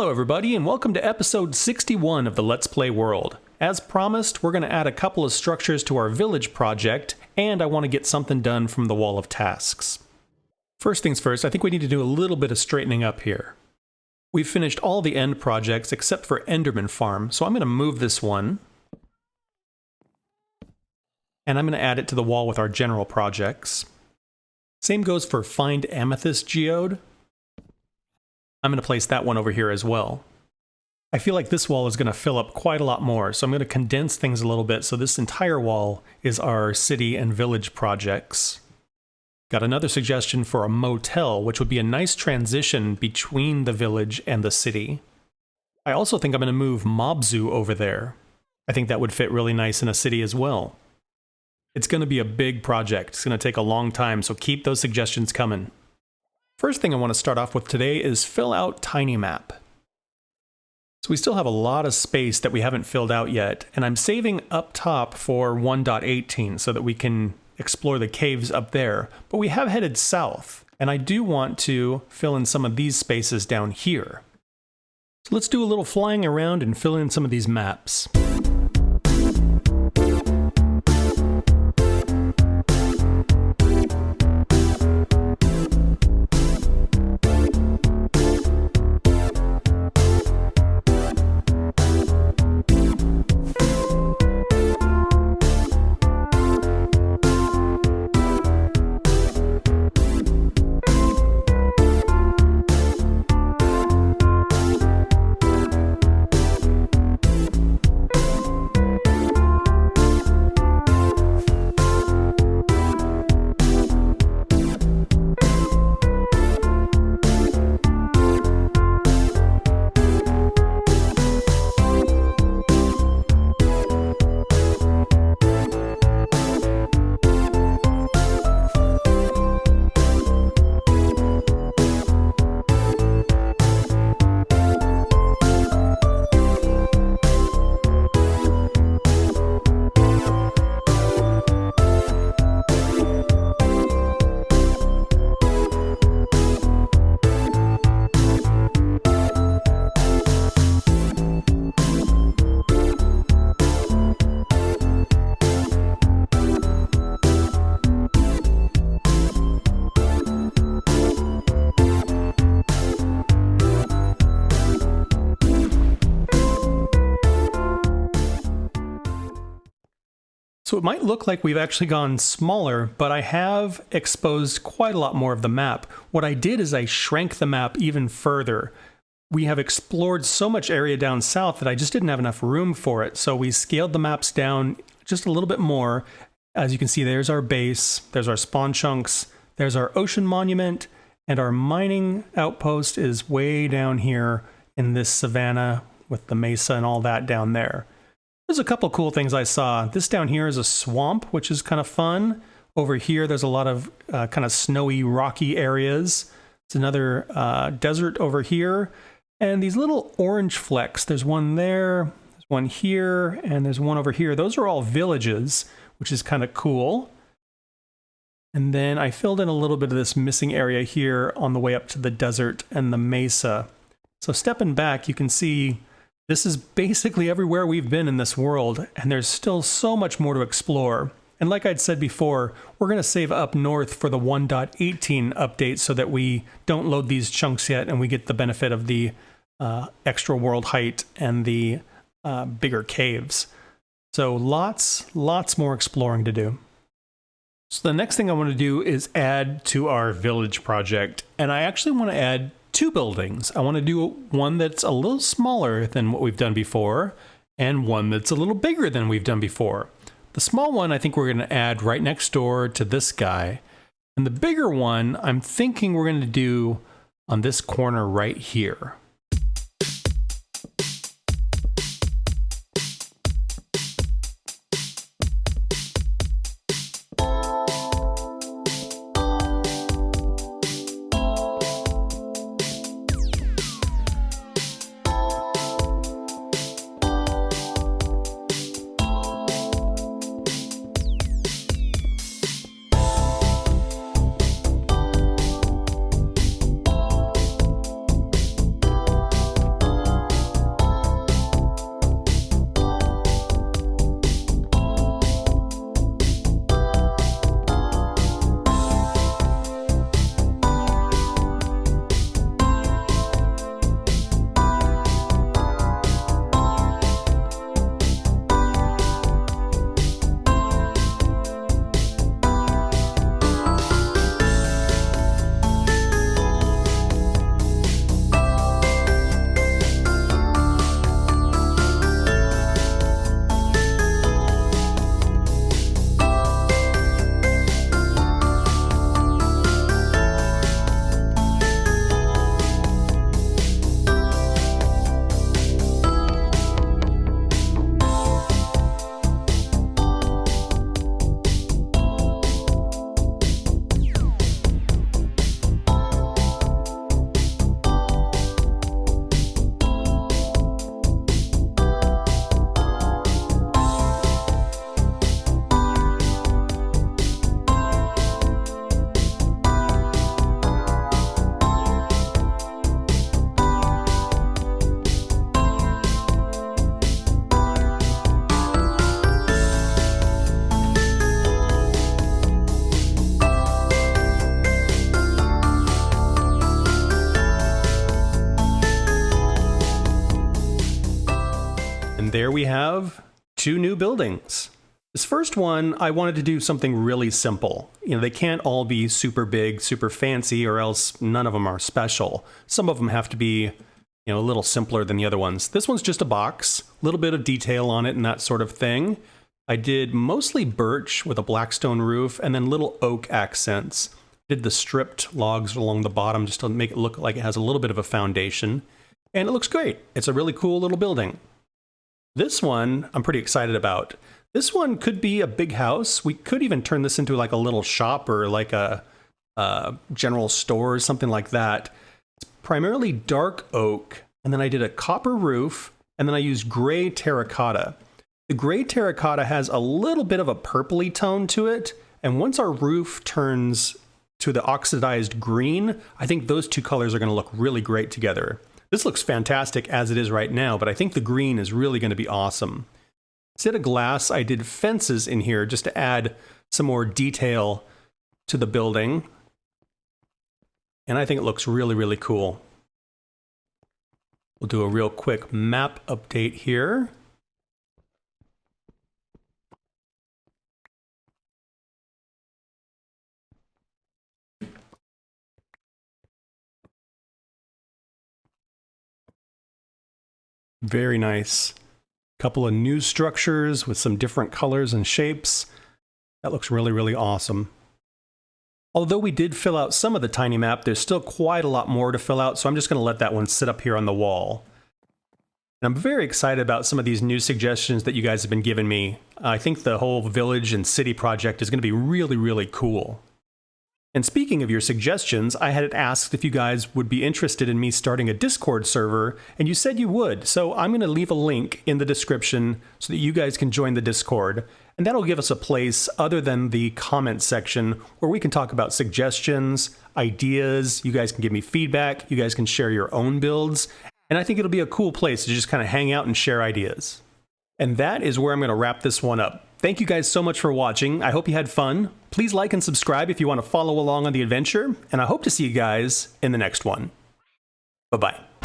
Hello everybody and welcome to episode 61 of the Let's Play world. As promised, we're going to add a couple of structures to our village project, and I want to get something done from the wall of tasks. First things first, I think we need to do a little bit of straightening up here. We've finished all the end projects except for Enderman Farm, so I'm going to move this one. And I'm going to add it to the wall with our general projects. Same goes for Find Amethyst Geode. I'm going to place that one over here as well. I feel like this wall is going to fill up quite a lot more, so I'm going to condense things a little bit so this entire wall is our city and village projects. Got another suggestion for a motel, which would be a nice transition between the village and the city. I also think I'm going to move Mob Zoo over there. I think that would fit really nice in a city as well. It's going to be a big project. It's going to take a long time, so keep those suggestions coming. First thing I want to start off with today is fill out Tiny Map. So we still have a lot of space that we haven't filled out yet, and I'm saving up top for 1.18 so that we can explore the caves up there, but we have headed south, and I do want to fill in some of these spaces down here. So let's do a little flying around and fill in some of these maps. So it might look like we've actually gone smaller, but I have exposed quite a lot more of the map. What I did is I shrank the map even further. We have explored so much area down south that I just didn't have enough room for it, so we scaled the maps down just a little bit more. As you can see, there's our base, there's our spawn chunks, there's our ocean monument, and our mining outpost is way down here in this savanna with the mesa and all that down there. There's a couple cool things I saw. This down here is a swamp, which is kind of fun. Over here, there's a lot of kind of snowy, rocky areas. It's another desert over here. And these little orange flecks, there's one there, there's one here, and there's one over here. Those are all villages, which is kind of cool. And then I filled in a little bit of this missing area here on the way up to the desert and the mesa. So stepping back, you can see this is basically everywhere we've been in this world, and there's still so much more to explore. And like I'd said before, we're going to save up north for the 1.18 update so that we don't load these chunks yet and we get the benefit of the extra world height and the bigger caves. So lots more exploring to do. So the next thing I want to do is add to our village project, and I actually want to add two buildings. I want to do one that's a little smaller than what we've done before, and one that's a little bigger than we've done before. The small one I think we're going to add right next door to this guy, and the bigger one I'm thinking we're going to do on this corner right here. And there we have 2 new buildings. This first one, I wanted to do something really simple. They can't all be super big, super fancy, or else none of them are special. Some of them have to be, a little simpler than the other ones. This one's just a box, a little bit of detail on it and that sort of thing. I did mostly birch with a blackstone roof and then little oak accents. Did the stripped logs along the bottom just to make it look like it has a little bit of a foundation. And it looks great. It's a really cool little building. This one, I'm pretty excited about. This one could be a big house. We could even turn this into like a little shop or like a general store or something like that. It's primarily dark oak, and then I did a copper roof, and then I used gray terracotta. The gray terracotta has a little bit of a purpley tone to it, and once our roof turns to the oxidized green, I think those 2 colors are going to look really great together. This looks fantastic as it is right now, but I think the green is really going to be awesome. Instead of glass, I did fences in here just to add some more detail to the building. And I think it looks really, really cool. We'll do a real quick map update here. Very nice. Couple of new structures with some different colors and shapes. That looks really, really awesome. Although we did fill out some of the tiny map, there's still quite a lot more to fill out, so I'm just going to let that one sit up here on the wall. And I'm very excited about some of these new suggestions that you guys have been giving me. I think the whole village and city project is going to be really, really cool. And speaking of your suggestions, I had asked if you guys would be interested in me starting a Discord server, and you said you would. So I'm going to leave a link in the description so that you guys can join the Discord. And that'll give us a place other than the comment section where we can talk about suggestions, ideas, you guys can give me feedback, you guys can share your own builds. And I think it'll be a cool place to just kind of hang out and share ideas. And that is where I'm going to wrap this one up. Thank you guys so much for watching. I hope you had fun. Please like and subscribe if you want to follow along on the adventure, and I hope to see you guys in the next one. Bye-bye.